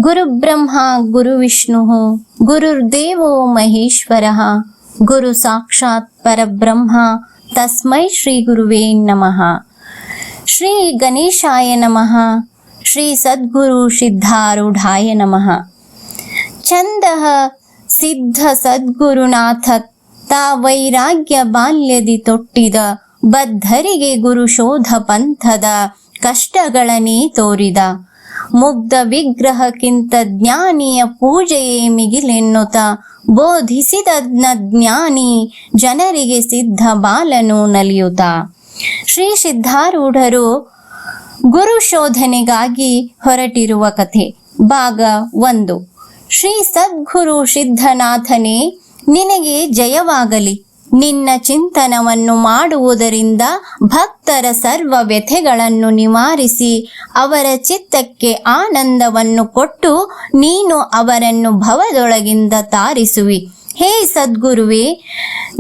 ಗುರುಬ್ರಹ್ಮ ಗುರುವಿಷ್ಣುಃ ಗುರುರ್ದೇವೋ ಮಹೇಶ್ವರಃ ಗುರು ಸಾಕ್ಷಾತ್ ಪರಬ್ರಹ್ಮ ತಸ್ಮೈ ಶ್ರೀ ಗುರುವೇ ನಮಃ. ಶ್ರೀ ಗಣೇಶಾಯ ನಮಃ. ಶ್ರೀ ಸದ್ಗುರು ಸಿದ್ಧಾರೂಢಾಯ ನಮಃ. ಛಂದಃ ಸಿದ್ಧ ಸದ್ಗುರುನಾಥ ತಾ ವೈರಾಗ್ಯ ಬಾಲ್ಯದಿ ತೊಟ್ಟಿದ ಬದ್ಧರಿಗೆ ಗುರು ಶೋಧ ಪಂಥದ ಕಷ್ಟಗಳನ್ನೇ ತೋರಿದ. ಮುಗ್ಧ ವಿಗ್ರಹಕ್ಕಿಂತ ಜ್ಞಾನಿಯ ಪೂಜೆಯೇ ಮಿಗಿಲೆನ್ನುತ್ತ ಬೋಧಿಸಿದ ಜ್ಞಾನಿ ಜನರಿಗೆ ಸಿದ್ಧ ಬಾಲನು ನಲಿಯುತ್ತ. ಶ್ರೀ ಸಿದ್ಧಾರೂಢರು ಗುರು ಶೋಧನೆಗಾಗಿ ಹೊರಟಿರುವ ಕಥೆ ಭಾಗ 1. ಶ್ರೀ ಸದ್ಗುರು ಸಿದ್ಧನಾಥನೇ, ನಿನಗೆ ಜಯವಾಗಲಿ. ನಿನ್ನ ಚಿಂತನವನ್ನು ಮಾಡುವುದರಿಂದ ಭಕ್ತರ ಸರ್ವ ವ್ಯಥೆಗಳನ್ನು ನಿವಾರಿಸಿ ಅವರ ಚಿತ್ತಕ್ಕೆ ಆನಂದವನ್ನು ಕೊಟ್ಟು ನೀನು ಅವರನ್ನು ಭವದೊಳಗಿಂದ ತಾರಿಸುವಿ. ಹೇ ಸದ್ಗುರುವೇ,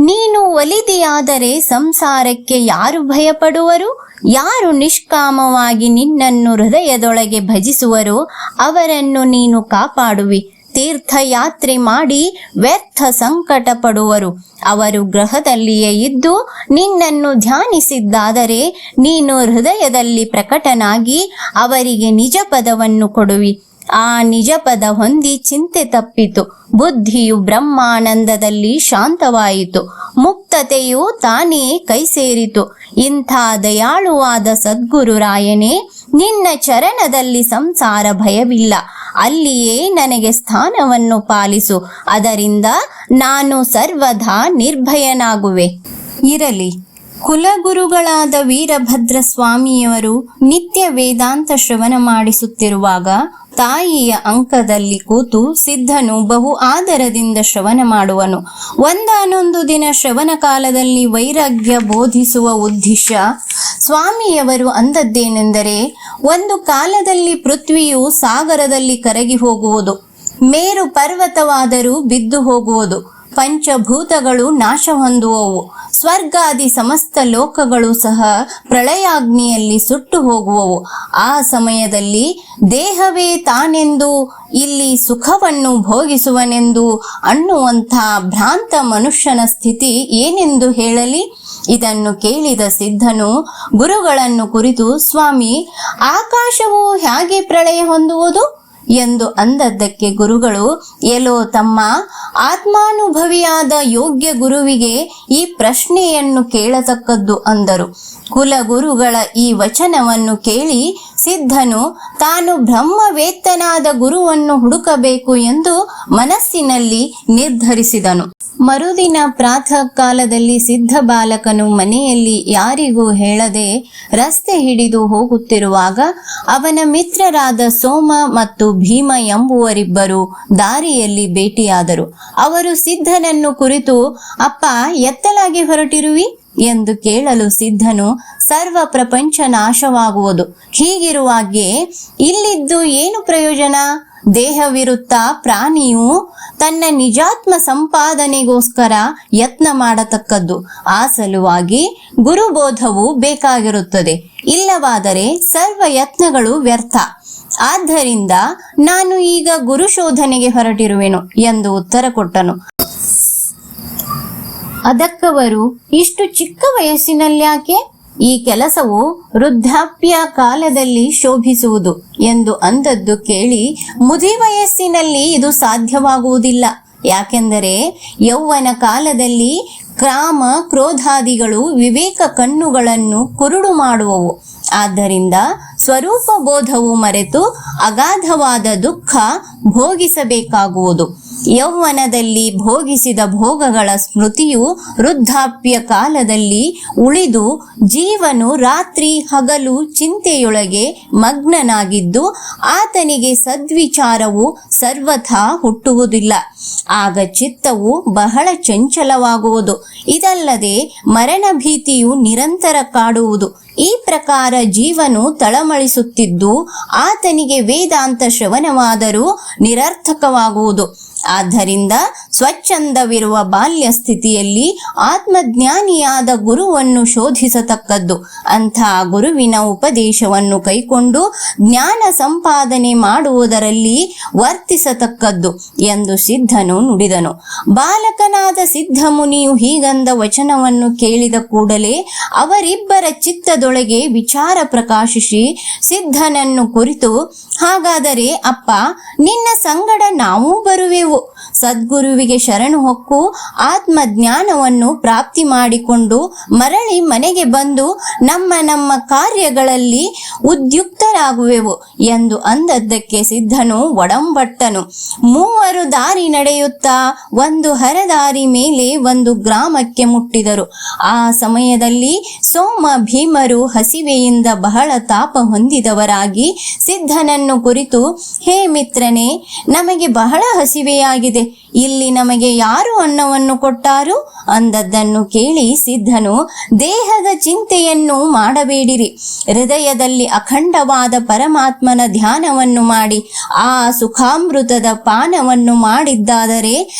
ನೀನು ಒಲಿದೆಯಾದರೆ ಸಂಸಾರಕ್ಕೆ ಯಾರು ಭಯಪಡುವರು? ಯಾರು ನಿಷ್ಕಾಮವಾಗಿ ನಿನ್ನನ್ನು ಹೃದಯದೊಳಗೆ ಭಜಿಸುವರೋ ಅವರನ್ನು ನೀನು ಕಾಪಾಡುವಿ. ತೀರ್ಥಯಾತ್ರೆ ಮಾಡಿ ವ್ಯರ್ಥ ಸಂಕಟ ಪಡುವರು. ಅವರು ಗೃಹದಲ್ಲಿಯೇ ಇದ್ದು ನಿನ್ನನ್ನು ಧ್ಯಾನಿಸಿದ್ದಾದರೆ ನೀನು ಹೃದಯದಲ್ಲಿ ಪ್ರಕಟನಾಗಿ ಅವರಿಗೆ ನಿಜ ಪದವನ್ನು ಕೊಡುವಿ. ಆ ನಿಜ ಪದ ಹೊಂದಿ ಚಿಂತೆ ತಪ್ಪಿತು. ಬುದ್ಧಿಯು ಬ್ರಹ್ಮಾನಂದದಲ್ಲಿ ಶಾಂತವಾಯಿತು. ಮುಕ್ತತೆಯು ತಾನೇ ಕೈ ಸೇರಿತು. ಇಂಥ ದಯಾಳುವಾದ ಸದ್ಗುರುರಾಯನೇ, ನಿನ್ನ ಚರಣದಲ್ಲಿ ಸಂಸಾರ ಭಯವಿಲ್ಲ. ಅಲ್ಲಿಯೇ ನನಗೆ ಸ್ಥಾನವನ್ನು ಪಾಲಿಸು. ಅದರಿಂದ ನಾನು ಸರ್ವದಾ ನಿರ್ಭಯನಾಗುವೆ. ಇರಲಿ. ಕುಲಗುರುಗಳಾದ ವೀರಭದ್ರ ಸ್ವಾಮಿಯವರು ನಿತ್ಯ ವೇದಾಂತ ಶ್ರವಣ ಮಾಡಿಸುತ್ತಿರುವಾಗ ತಾಯಿಯ ಅಂಕದಲ್ಲಿ ಕೂತು ಸಿದ್ಧನು ಬಹು ಆದರದಿಂದ ಶ್ರವಣ ಮಾಡುವನು. ಒಂದಾನೊಂದು ದಿನ ಶ್ರವಣ ಕಾಲದಲ್ಲಿ ವೈರಾಗ್ಯ ಬೋಧಿಸುವ ಉದ್ದೇಶ ಸ್ವಾಮಿಯವರು ಅಂದದ್ದೇನೆಂದರೆ, ಒಂದು ಕಾಲದಲ್ಲಿ ಪೃಥ್ವಿಯು ಸಾಗರದಲ್ಲಿ ಕರಗಿ ಹೋಗುವುದು, ಮೇರು ಪರ್ವತವಾದರೂ ಬಿದ್ದು ಹೋಗುವುದು, ಪಂಚಭೂತಗಳು ನಾಶ ಹೊಂದುವವು, ಸ್ವರ್ಗಾದಿ ಸಮಸ್ತ ಲೋಕಗಳು ಸಹ ಪ್ರಳಯಾಗ್ನಿಯಲ್ಲಿ ಸುಟ್ಟು ಹೋಗುವವು. ಆ ಸಮಯದಲ್ಲಿ ದೇಹವೇ ತಾನೆಂದು, ಇಲ್ಲಿ ಸುಖವನ್ನು ಭೋಗಿಸುವನೆಂದು ಅನ್ನುವಂಥ ಭ್ರಾಂತ ಮನುಷ್ಯನ ಸ್ಥಿತಿ ಏನೆಂದು ಹೇಳಲಿ? ಇದನ್ನು ಕೇಳಿದ ಸಿದ್ಧನು ಗುರುಗಳನ್ನು ಕುರಿತು, ಸ್ವಾಮಿ, ಆಕಾಶವು ಹೇಗೆ ಪ್ರಳಯ ಹೊಂದುವುದು ಎಂದು ಅಂದದ್ದಕ್ಕೆ ಗುರುಗಳು, ಎಲ್ಲೋ ತಮ್ಮ, ಆತ್ಮಾನುಭವಿಯಾದ ಯೋಗ್ಯ ಗುರುವಿಗೆ ಈ ಪ್ರಶ್ನೆಯನ್ನು ಕೇಳತಕ್ಕದ್ದು ಅಂದರು. ಕುಲಗುರುಗಳ ಈ ವಚನವನ್ನು ಕೇಳಿ ಸಿದ್ಧನು ತಾನು ಬ್ರಹ್ಮವೇತ್ತನಾದ ಗುರುವನ್ನು ಹುಡುಕಬೇಕು ಎಂದು ಮನಸ್ಸಿನಲ್ಲಿ ನಿರ್ಧರಿಸಿದನು. ಮರುದಿನ ಪ್ರಾತಃ ಕಾಲದಲ್ಲಿ ಸಿದ್ಧ ಬಾಲಕನು ಮನೆಯಲ್ಲಿ ಯಾರಿಗೂ ಹೇಳದೆ ರಸ್ತೆ ಹಿಡಿದು ಹೋಗುತ್ತಿರುವಾಗ ಅವನ ಮಿತ್ರರಾದ ಸೋಮ ಮತ್ತು ಭೀಮ ಎಂಬುವರಿಬ್ಬರು ದಾರಿಯಲ್ಲಿ ಭೇಟಿಯಾದರು. ಅವರು ಸಿದ್ಧನನ್ನು ಕುರಿತು, ಅಪ್ಪ, ಎತ್ತಲಾಗಿ ಹೊರಟಿರುವಿ ಎಂದು ಕೇಳಲು ಸಿದ್ಧನು, ಸರ್ವ ಪ್ರಪಂಚ ನಾಶವಾಗುವುದು. ಹೀಗಿರುವಾಗೆ ಇಲ್ಲಿದ್ದು ಏನು ಪ್ರಯೋಜನ? ದೇಹವಿರುತ್ತ ಪ್ರಾಣಿಯು ತನ್ನ ನಿಜಾತ್ಮ ಸಂಪಾದನೆಗೋಸ್ಕರ ಯತ್ನ ಮಾಡತಕ್ಕದ್ದು. ಆ ಸಲುವಾಗಿ ಗುರುಬೋಧವು ಬೇಕಾಗಿರುತ್ತದೆ. ಇಲ್ಲವಾದರೆ ಸರ್ವ ಯತ್ನಗಳು ವ್ಯರ್ಥ. ಆದ್ದರಿಂದ ನಾನು ಈಗ ಗುರುಶೋಧನೆಗೆ ಹೊರಟಿರುವೆನು ಎಂದು ಉತ್ತರ ಕೊಟ್ಟನು. ಅದಕ್ಕವರು, ಇಷ್ಟು ಚಿಕ್ಕ ವಯಸ್ಸಿನಲ್ಯಾಕೆ? ಈ ಕೆಲಸವು ವೃದ್ಧಾಪ್ಯ ಕಾಲದಲ್ಲಿ ಶೋಭಿಸುವುದು ಎಂದು ಅಂದದ್ದು ಕೇಳಿ, ಮುದಿ ವಯಸ್ಸಿನಲ್ಲಿ ಇದು ಸಾಧ್ಯವಾಗುವುದಿಲ್ಲ. ಯಾಕೆಂದರೆ ಯೌವನ ಕಾಲದಲ್ಲಿ ಕಾಮ ಕ್ರೋಧಾದಿಗಳು ವಿವೇಕ ಕಣ್ಣುಗಳನ್ನು ಕುರುಡು ಮಾಡುವವು. ಆದ್ದರಿಂದ ಸ್ವರೂಪ ಬೋಧವು ಮರೆತು ಅಗಾಧವಾದ ದುಃಖ ಭೋಗಿಸಬೇಕಾಗುವುದು. ಯೌವನದಲ್ಲಿ ಭೋಗಿಸಿದ ಭೋಗಗಳ ಸ್ಮೃತಿಯು ವೃದ್ಧಾಪ್ಯ ಕಾಲದಲ್ಲಿ ಉಳಿದು ಜೀವನು ರಾತ್ರಿ ಹಗಲು ಚಿಂತೆಯೊಳಗೆ ಮಗ್ನನಾಗಿದ್ದು ಆತನಿಗೆ ಸದ್ವಿಚಾರವು ಸರ್ವಥಾ ಹುಟ್ಟುವುದಿಲ್ಲ. ಆಗ ಚಿತ್ತವು ಬಹಳ ಚಂಚಲವಾಗುವುದು. ಇದಲ್ಲದೆ ಮರಣ ಭೀತಿಯು ನಿರಂತರ ಕಾಡುವುದು. ಈ ಪ್ರಕಾರ ಜೀವನು ತಳಮಳಿಸುತ್ತಿದ್ದು ಆತನಿಗೆ ವೇದಾಂತ ಶ್ರವಣವಾದರೂ ನಿರರ್ಥಕವಾಗುವುದು. ಆದ್ದರಿಂದ ಸ್ವಚ್ಛಂದವಿರುವ ಬಾಲ್ಯ ಸ್ಥಿತಿಯಲ್ಲಿ ಆತ್ಮಜ್ಞಾನಿಯಾದ ಗುರುವನ್ನು ಶೋಧಿಸತಕ್ಕದ್ದು. ಅಂಥ ಗುರುವಿನ ಉಪದೇಶವನ್ನು ಕೈಕೊಂಡು ಜ್ಞಾನ ಸಂಪಾದನೆ ಮಾಡುವುದರಲ್ಲಿ ವರ್ತಿಸತಕ್ಕದ್ದು ಎಂದು ಸಿದ್ಧನು ನುಡಿದನು. ಬಾಲಕನಾದ ಸಿದ್ಧ ಮುನಿಯು ಹೀಗಂದ ವಚನವನ್ನು ಕೇಳಿದ ಕೂಡಲೇ ಅವರಿಬ್ಬರ ಚಿತ್ತದೊಳಗೆ ವಿಚಾರ ಪ್ರಕಾಶಿಸಿ ಸಿದ್ಧನನ್ನು ಕುರಿತು, ಹಾಗಾದರೆ ಅಪ್ಪ, ನಿನ್ನ ಸಂಗಡ ನಾವೂ ಬರುವೆವು. ಸದ್ಗುರುವಿಗೆ ಶರಣು ಹೊಕ್ಕು ಆತ್ಮಜ್ಞಾನವನ್ನು ಪ್ರಾಪ್ತಿ ಮಾಡಿಕೊಂಡು ಮರಳಿ ಮನೆಗೆ ಬಂದು ನಮ್ಮ ನಮ್ಮ ಕಾರ್ಯಗಳಲ್ಲಿ ಉದ್ಯುಕ್ತರಾಗುವೆವು ಎಂದು ಅಂದದ್ದಕ್ಕೆ ಸಿದ್ಧನು ಒಡಂಬಟ್ಟನು. ಮೂವರು ದಾರಿ ನಡೆಯುತ್ತಾ ಒಂದು ಹರದಾರಿ ಮೇಲೆ ಒಂದು ಗ್ರಾಮಕ್ಕೆ ಮುಟ್ಟಿದರು. ಆ ಸಮಯದಲ್ಲಿ ಸೋಮ ಭೀಮರು ಹಸಿವೆಯಿಂದ ಬಹಳ ತಾಪ ಹೊಂದಿದವರಾಗಿ ಸಿದ್ಧನನ್ನು ಕುರಿತು, ಹೇ ಮಿತ್ರನೇ, ನಮಗೆ ಬಹಳ ಹಸಿವೆಯಾಗಿದೆ, ಇಲ್ಲಿ ನಮಗೆ ಯಾರು ಅನ್ನವನ್ನು ಕೊಟ್ಟಾರು ಅಂದದ್ದನ್ನು ಕೇಳಿ ಸಿದ್ಧನು, ದೇಹದ ಚಿಂತೆಯನ್ನು ಮಾಡಬೇಡಿರಿ, ಹೃದಯದಲ್ಲಿ ಅಖಂಡವಾದ ಪರಮಾತ್ಮನ ಧ್ಯಾನವನ್ನು ಮಾಡಿ ಆ ಸುಖಾಮೃತದ ಪಾನವನ್ನು ಮಾಡಿದ್ದಾದರೆ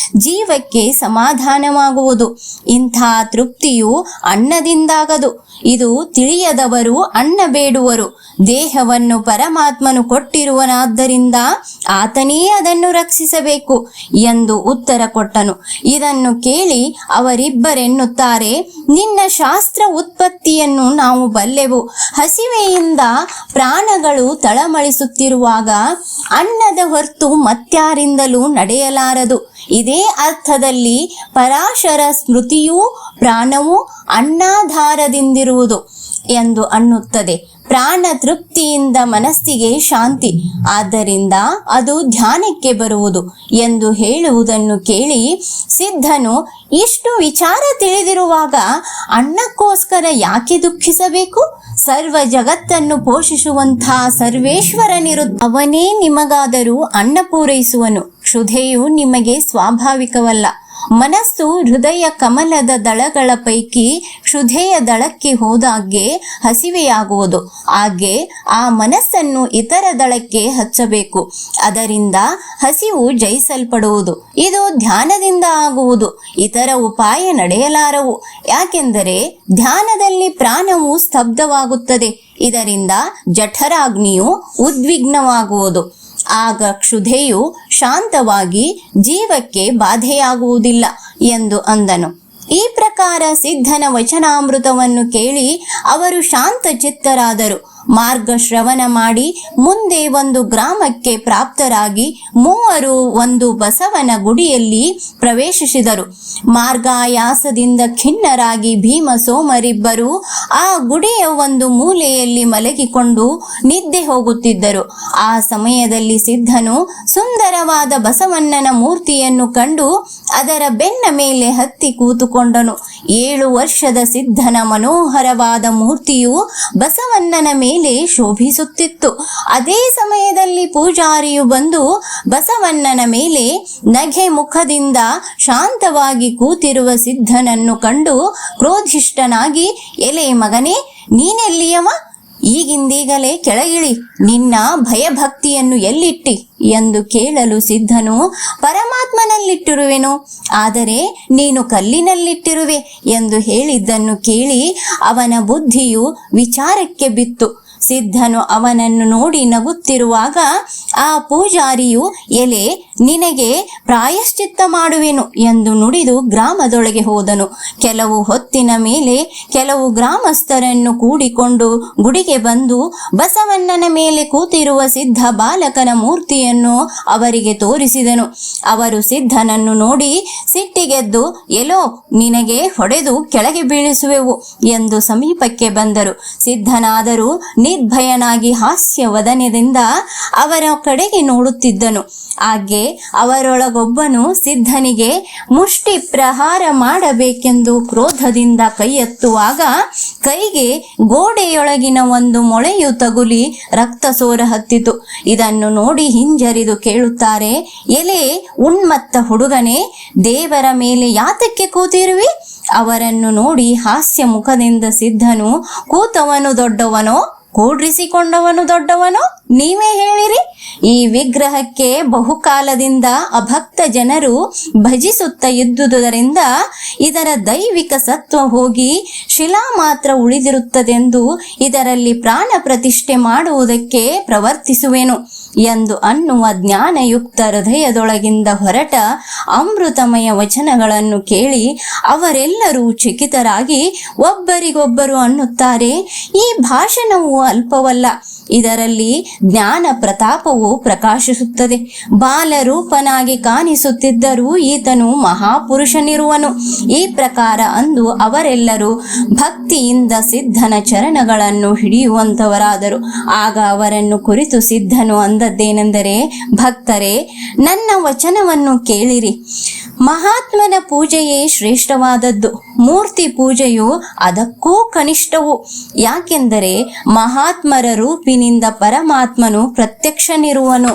ಜೀವಕ್ಕೆ ಸಮಾಧಾನವಾಗುವುದು. ಇಂಥ ತೃಪ್ತಿಯು ಅನ್ನದಿಂದಾಗದು. ಇದು ತಿಳಿಯದವರು ಅನ್ನ ಬೇಡುವರು. ದೇಹವನ್ನು ಪರಮಾತ್ಮನು ಕೊಟ್ಟಿರುವನಾದ್ದರಿಂದ ಆತನೇ ಅದನ್ನು ರಕ್ಷಿಸಬೇಕು ಎಂದು ಉತ್ತರ ಕೊಟ್ಟನು. ಇದನ್ನು ಕೇಳಿ ಅವರಿಬ್ಬರೆನ್ನುತ್ತಾರೆ, ನಿನ್ನ ಶಾಸ್ತ್ರ ಉತ್ಪತ್ತಿಯನ್ನು ನಾವು ಬಲ್ಲೆವು. ಹಸಿವೆಯಿಂದ ಪ್ರಾಣಗಳು ತಳಮಳಿಸುತ್ತಿರುವಾಗ ಅನ್ನದ ಹೊರತು ಮತ್ಯಾರಿಂದಲೂ ನಡೆಯಲಾರದು. ಇದೇ ಅರ್ಥದಲ್ಲಿ ಪರಾಶರ ಸ್ಮೃತಿಯೂ ಪ್ರಾಣವು ಅನ್ನಧಾರದಿಂದಿರುವುದು ಎಂದು ಅನ್ನುತ್ತದೆ. ಪ್ರಾಣ ತೃಪ್ತಿಯಿಂದ ಮನಸ್ಸಿಗೆ ಶಾಂತಿ, ಆದ್ದರಿಂದ ಅದು ಧ್ಯಾನಕ್ಕೆ ಬರುವುದು ಎಂದು ಹೇಳುವುದನ್ನು ಕೇಳಿ ಸಿದ್ಧನು, ಇಷ್ಟು ವಿಚಾರ ತಿಳಿದಿರುವಾಗ ಅನ್ನಕ್ಕೋಸ್ಕರ ಯಾಕೆ ದುಃಖಿಸಬೇಕು? ಸರ್ವ ಜಗತ್ತನ್ನು ಪೋಷಿಸುವಂತಹ ಸರ್ವೇಶ್ವರನಿರುತ್ತ, ಅವನೇ ನಿಮಗಾದರೂ ಅನ್ನ ಪೂರೈಸುವನು. ಕ್ಷುಧೆಯು ನಿಮಗೆ ಸ್ವಾಭಾವಿಕವಲ್ಲ. ಮನಸ್ಸು ಹೃದಯ ಕಮಲದ ದಳಗಳ ಪೈಕಿ ಕ್ಷುಧೆಯ ದಳಕ್ಕೆ ಹೋದಾಗೆ ಹಸಿವೆಯಾಗುವುದು. ಹಾಗೆ ಆ ಮನಸ್ಸನ್ನು ಇತರ ದಳಕ್ಕೆ ಹಚ್ಚಬೇಕು. ಅದರಿಂದ ಹಸಿವು ಜಯಿಸಲ್ಪಡುವುದು. ಇದು ಧ್ಯಾನದಿಂದ ಆಗುವುದು. ಇತರ ಉಪಾಯ ನಡೆಯಲಾರವು. ಯಾಕೆಂದರೆ ಧ್ಯಾನದಲ್ಲಿ ಪ್ರಾಣವು ಸ್ತಬ್ಧವಾಗುತ್ತದೆ. ಇದರಿಂದ ಜಠರಾಗ್ನಿಯು ಉದ್ವಿಗ್ನವಾಗುವುದು. ಆಗ ಕ್ಷುಧೆಯು ಶಾಂತವಾಗಿ ಜೀವಕ್ಕೆ ಬಾಧೆಯಾಗುವುದಿಲ್ಲ ಎಂದು ಅಂದನು. ಈ ಪ್ರಕಾರ ಸಿದ್ಧನ ವಚನಾಮೃತವನ್ನು ಕೇಳಿ ಅವರು ಶಾಂತ ಚಿತ್ತರಾದರು. ಮಾರ್ಗ ಶ್ರವಣ ಮಾಡಿ ಮುಂದೆ ಒಂದು ಗ್ರಾಮಕ್ಕೆ ಪ್ರಾಪ್ತರಾಗಿ ಮೂವರು ಒಂದು ಬಸವನ ಗುಡಿಯಲ್ಲಿ ಪ್ರವೇಶಿಸಿದರು. ಮಾರ್ಗಾಯಾಸದಿಂದ ಖಿನ್ನರಾಗಿ ಭೀಮ ಸೋಮರಿಬ್ಬರು ಆ ಗುಡಿಯ ಒಂದು ಮೂಲೆಯಲ್ಲಿ ಮಲಗಿಕೊಂಡು ನಿದ್ದೆ ಹೋಗುತ್ತಿದ್ದರು. ಆ ಸಮಯದಲ್ಲಿ ಸಿದ್ಧನು ಸುಂದರವಾದ ಬಸವಣ್ಣನ ಮೂರ್ತಿಯನ್ನು ಕಂಡು ಅದರ ಬೆನ್ನ ಮೇಲೆ ಹತ್ತಿ ಕೂತುಕೊಂಡನು. 7 ವರ್ಷದ ಸಿದ್ಧನ ಮನೋಹರವಾದ ಮೂರ್ತಿಯು ಬಸವಣ್ಣನ ಮೇಲೆ ಶೋಭಿಸುತ್ತಿತ್ತು. ಅದೇ ಸಮಯದಲ್ಲಿ ಪೂಜಾರಿಯು ಬಂದು ಬಸವಣ್ಣನ ಮೇಲೆ ನಗೆ ಮುಖದಿಂದ ಶಾಂತವಾಗಿ ಕೂತಿರುವ ಸಿದ್ಧನನ್ನು ಕಂಡು ಕ್ರೋಧಿಷ್ಠನಾಗಿ, ಎಲೆ ಮಗನೇ, ನೀನೆಲ್ಲಿಯವ? ಈಗಿಂದೀಗಲೇ ಕೆಳಗಿಳಿ, ನಿನ್ನ ಭಯಭಕ್ತಿಯನ್ನು ಎಲ್ಲಿಟ್ಟಿ ಎಂದು ಕೇಳಲು ಸಿದ್ಧನು, ಪರಮಾತ್ಮನಲ್ಲಿಟ್ಟಿರುವೆನು, ಆದರೆ ನೀನು ಕಲ್ಲಿನಲ್ಲಿಟ್ಟಿರುವೆ ಎಂದು ಹೇಳಿದ್ದನ್ನು ಕೇಳಿ ಅವನ ಬುದ್ಧಿಯು ವಿಚಾರಕ್ಕೆ ಬಿತ್ತು. ಸಿದ್ಧನು ಅವನನ್ನು ನೋಡಿ ನಗುತ್ತಿರುವಾಗ ಆ ಪೂಜಾರಿಯು, ಎಲೆ, ನಿನಗೆ ಪ್ರಾಯಶ್ಚಿತ್ತ ಮಾಡುವೆನು ಎಂದು ನುಡಿದು ಗ್ರಾಮದೊಳಗೆ ಹೋದನು. ಕೆಲವು ಹೊತ್ತಿನ ಮೇಲೆ ಕೆಲವು ಗ್ರಾಮಸ್ಥರನ್ನು ಕೂಡಿಕೊಂಡು ಗುಡಿಗೆ ಬಂದು ಬಸವಣ್ಣನ ಮೇಲೆ ಕೂತಿರುವ ಸಿದ್ಧ ಬಾಲಕನ ಮೂರ್ತಿಯನ್ನು ಅವರಿಗೆ ತೋರಿಸಿದನು. ಅವರು ಸಿದ್ಧನನ್ನು ನೋಡಿ ಸಿಟ್ಟಿಗೆದ್ದು, ಎಲ್ಲೋ ನಿನಗೆ ಹೊಡೆದು ಕೆಳಗೆ ಬೀಳಿಸುವೆವು ಎಂದು ಸಮೀಪಕ್ಕೆ ಬಂದರು. ಸಿದ್ಧನಾದರೂ ನಿರ್ಭಯನಾಗಿ ಹಾಸ್ಯವದನದಿಂದ ಅವರ ಕಡೆಗೆ ನೋಡುತ್ತಿದ್ದನು. ಹಾಗೆ ಅವರೊಳಗೊಬ್ಬನು ಸಿದ್ಧನಿಗೆ ಮುಷ್ಟಿ ಪ್ರಹಾರ ಮಾಡಬೇಕೆಂದು ಕ್ರೋಧದಿಂದ ಕೈ ಎತ್ತುವಾಗ ಕೈಗೆ ಗೋಡೆಯೊಳಗಿನ ಒಂದು ಮೊಳೆಯು ತಗುಲಿ ರಕ್ತ ಸೋರ ಹತ್ತಿತು. ಇದನ್ನು ನೋಡಿ ಹಿಂಜರಿದು ಕೇಳುತ್ತಾರೆ, ಎಲೆ ಉನ್ಮತ್ತ ಹುಡುಗನೇ, ದೇವರ ಮೇಲೆ ಯಾತಕ್ಕೆ ಕೂತಿರುವಿ? ಅವರನ್ನು ನೋಡಿ ಹಾಸ್ಯ ಮುಖದಿಂದ ಸಿದ್ಧನು, ಕೂತವನು ದೊಡ್ಡವನೋ ಕೂಡ್ರಿಸಿಕೊಂಡವನು ದೊಡ್ಡವನು, ನೀವೇ ಹೇಳಿರಿ. ಈ ವಿಗ್ರಹಕ್ಕೆ ಬಹುಕಾಲದಿಂದ ಅಭಕ್ತ ಜನರು ಭಜಿಸುತ್ತ ಇದ್ದುದರಿಂದ ಇದರ ದೈವಿಕ ಸತ್ವ ಹೋಗಿ ಶಿಲಾ ಮಾತ್ರ ಉಳಿದಿರುತ್ತದೆಂದು ಇದರಲ್ಲಿ ಪ್ರಾಣ ಪ್ರತಿಷ್ಠೆ ಮಾಡುವುದಕ್ಕೆ ಪ್ರವರ್ತಿಸುವೆನು ಎಂದು ಅನ್ನುವ ಜ್ಞಾನಯುಕ್ತ ಹೃದಯದೊಳಗಿಂದ ಹೊರಟ ಅಮೃತಮಯ ವಚನಗಳನ್ನು ಕೇಳಿ ಅವರೆಲ್ಲರೂ ಚಕಿತರಾಗಿ ಒಬ್ಬರಿಗೊಬ್ಬರು ಅನ್ನುತ್ತಾರೆ, ಈ ಭಾಷಣವು ಅಲ್ಪವಲ್ಲ, ಇದರಲ್ಲಿ ಜ್ಞಾನ ಪ್ರತಾಪವು ಪ್ರಕಾಶಿಸುತ್ತದೆ. ಬಾಲರೂಪನಾಗಿ ಕಾಣಿಸುತ್ತಿದ್ದರೂ ಈತನು ಮಹಾಪುರುಷನಿರುವನು. ಈ ಪ್ರಕಾರ ಅಂದು ಅವರೆಲ್ಲರೂ ಭಕ್ತಿಯಿಂದ ಸಿದ್ಧನ ಚರಣಗಳನ್ನು ಹಿಡಿಯುವಂತವರಾದರು. ಆಗ ಅವರನ್ನು ಕುರಿತು ಸಿದ್ಧನು ಅಂದದ್ದೇನೆಂದರೆ, ಭಕ್ತರೇ, ನನ್ನ ವಚನವನ್ನು ಕೇಳಿರಿ. ಮಹಾತ್ಮನ ಪೂಜೆಯೇ ಶ್ರೇಷ್ಠವಾದದ್ದು, ಮೂರ್ತಿ ಪೂಜೆಯು ಅದಕ್ಕೂ ಕನಿಷ್ಠವು. ಯಾಕೆಂದರೆ ಮಹಾತ್ಮರ ರೂಪಿನಿಂದ ಪರಮಾತ್ಮನು ಪ್ರತ್ಯಕ್ಷನಿರುವನು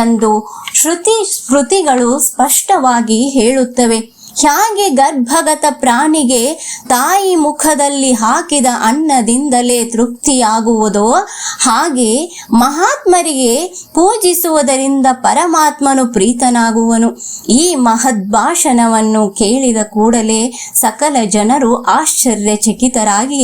ಎಂದು ಶ್ರುತಿ ಸ್ಮೃತಿಗಳು ಸ್ಪಷ್ಟವಾಗಿ ಹೇಳುತ್ತವೆ. ಹೇಗೆ ಗರ್ಭಗತ ಪ್ರಾಣಿಗೆ ತಾಯಿ ಮುಖದಲ್ಲಿ ಹಾಕಿದ ಅನ್ನದಿಂದಲೇ ತೃಪ್ತಿಯಾಗುವುದೋ ಹಾಗೆ ಮಹಾತ್ಮರಿಗೆ ಪೂಜಿಸುವುದರಿಂದ ಪರಮಾತ್ಮನು ಪ್ರೀತನಾಗುವನು. ಈ ಮಹದ್ಭಾಷಣವನ್ನು ಕೇಳಿದ ಕೂಡಲೇ ಸಕಲ ಜನರು ಆಶ್ಚರ್ಯಚಕಿತರಾಗಿ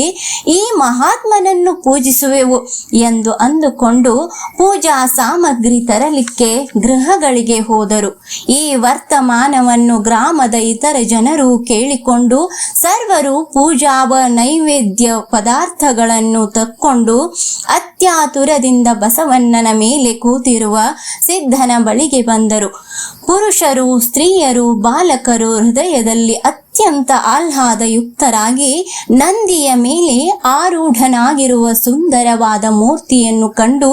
ಈ ಮಹಾತ್ಮನನ್ನು ಪೂಜಿಸುವೆವು ಎಂದು ಅಂದುಕೊಂಡು ಪೂಜಾ ಸಾಮಗ್ರಿ ತರಲಿಕ್ಕೆ ಗೃಹಗಳಿಗೆ ಹೋದರು. ಈ ವರ್ತಮಾನವನ್ನು ಗ್ರಾಮದ ಇತರ ಜನರು ಕೇಳಿಕೊಂಡು ಸರ್ವರು ಪೂಜಾವ ನೈವೇದ್ಯ ಪದಾರ್ಥಗಳನ್ನು ತಕ್ಕೊಂಡು ಅತ್ಯಾತುರದಿಂದ ಬಸವಣ್ಣನ ಮೇಲೆ ಕೂತಿರುವ ಸಿದ್ಧನ ಬಳಿಗೆ ಬಂದರು. ಪುರುಷರು, ಸ್ತ್ರೀಯರು, ಬಾಲಕರು ಹೃದಯದಲ್ಲಿ ಅತ್ಯಂತ ಆಹ್ಲಾದಯುಕ್ತರಾಗಿ ನಂದಿಯ ಮೇಲೆ ಆರೂಢನಾಗಿರುವ ಸುಂದರವಾದ ಮೂರ್ತಿಯನ್ನು ಕಂಡು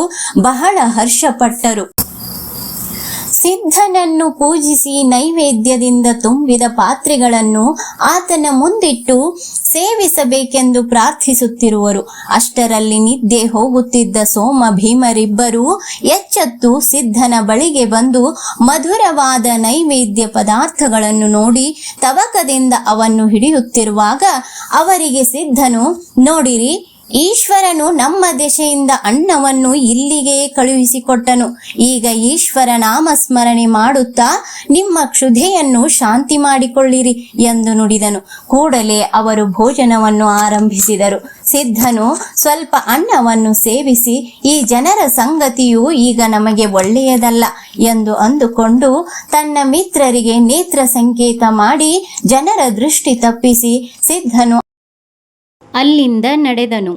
ಬಹಳ ಹರ್ಷಪಟ್ಟರು. ಸಿದ್ಧನನ್ನು ಪೂಜಿಸಿ ನೈವೇದ್ಯದಿಂದ ತುಂಬಿದ ಪಾತ್ರೆಗಳನ್ನು ಆತನ ಮುಂದಿಟ್ಟು ಸೇವಿಸಬೇಕೆಂದು ಪ್ರಾರ್ಥಿಸುತ್ತಿರುವರು. ಅಷ್ಟರಲ್ಲಿ ನಿದ್ದೆ ಹೋಗುತ್ತಿದ್ದ ಸೋಮ ಭೀಮರಿಬ್ಬರೂ ಎಚ್ಚೆತ್ತು ಸಿದ್ಧನ ಬಳಿಗೆ ಬಂದು ಮಧುರವಾದ ನೈವೇದ್ಯ ಪದಾರ್ಥಗಳನ್ನು ನೋಡಿ ತವಕದಿಂದ ಅವನ್ನು ಹಿಡಿಯುತ್ತಿರುವಾಗ ಅವರಿಗೆ ಸಿದ್ಧನು, ನೋಡಿರಿ, ಈಶ್ವರನು ನಮ್ಮ ದೆಸೆಯಿಂದ ಅನ್ನವನ್ನು ಇಲ್ಲಿಗೆ ಕಳುಹಿಸಿಕೊಟ್ಟನು. ಈಗ ಈಶ್ವರ ನಾಮಸ್ಮರಣೆ ಮಾಡುತ್ತಾ ನಿಮ್ಮ ಕ್ಷುಧೆಯನ್ನು ಶಾಂತಿ ಮಾಡಿಕೊಳ್ಳಿರಿ ಎಂದು ನುಡಿದನು. ಕೂಡಲೇ ಅವರು ಭೋಜನವನ್ನು ಆರಂಭಿಸಿದರು. ಸಿದ್ಧನು ಸ್ವಲ್ಪ ಅನ್ನವನ್ನು ಸೇವಿಸಿ, ಈ ಜನರ ಸಂಗತಿಯು ಈಗ ನಮಗೆ ಒಳ್ಳೆಯದಲ್ಲ ಎಂದು ಅಂದುಕೊಂಡು ತನ್ನ ಮಿತ್ರರಿಗೆ ನೇತ್ರ ಸಂಕೇತ ಮಾಡಿ ಜನರ ದೃಷ್ಟಿ ತಪ್ಪಿಸಿ ಸಿದ್ಧನು ಅಲ್ಲಿಂದ ನಡೆದನು.